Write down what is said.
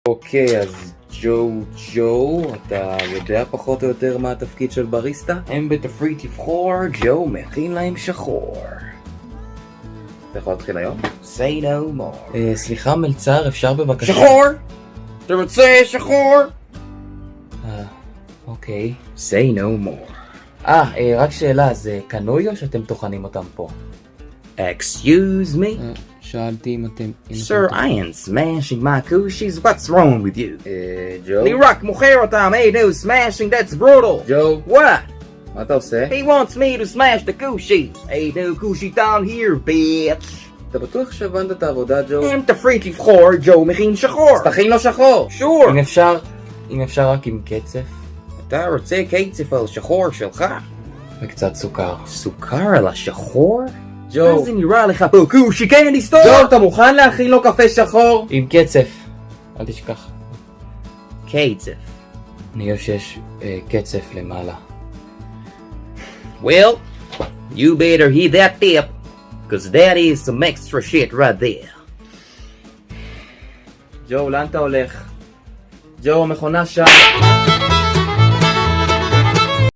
אוקיי, אז ג'ו, אתה יודע פחות או יותר מה התפקיד של בריסטה? הם בתפריט לבחור, ג'ו מכין להם שחור. אתה יכול להתחיל היום? Say no more. סליחה מלצר, אפשר בבקשה? שחור! אתה רוצה שחור? אוקיי. Say no more. רק שאלה, זה קנוי או שאתם טוחנים אותם פה? Excuse me? שאלתי אם אתם... Sir, I am smashing my coochies. What's wrong with you? ג'ו? אני רק מוכר אותם. Hey, no smashing, that's brutal. ג'ו? What? מה אתה עושה? He wants me to smash the coochies. Hey, no coochie down here, bitch. אתה בטוח שהבנת את העבודה, ג'ו? הם תפריט לבחור, ג'ו מכין שחור. אז תכין לו שחור! Sure. אם אפשר רק עם קצף אתה רוצה קצף על שחור שלך? וקצת סוכר. סוכר על השחור? ג'ו, מה זה נראה לך פה קושי קנדי סטור? ג'ו, אתה מוכן להכין לו קפה שחור? עם קצף. אל תשכח. קצף. אני אוהב שיש קצף למעלה. Well, you better heed that tip, cause that is some extra shit right there. ג'ו, לאן אתה הולך? ג'ו, המכונה שם.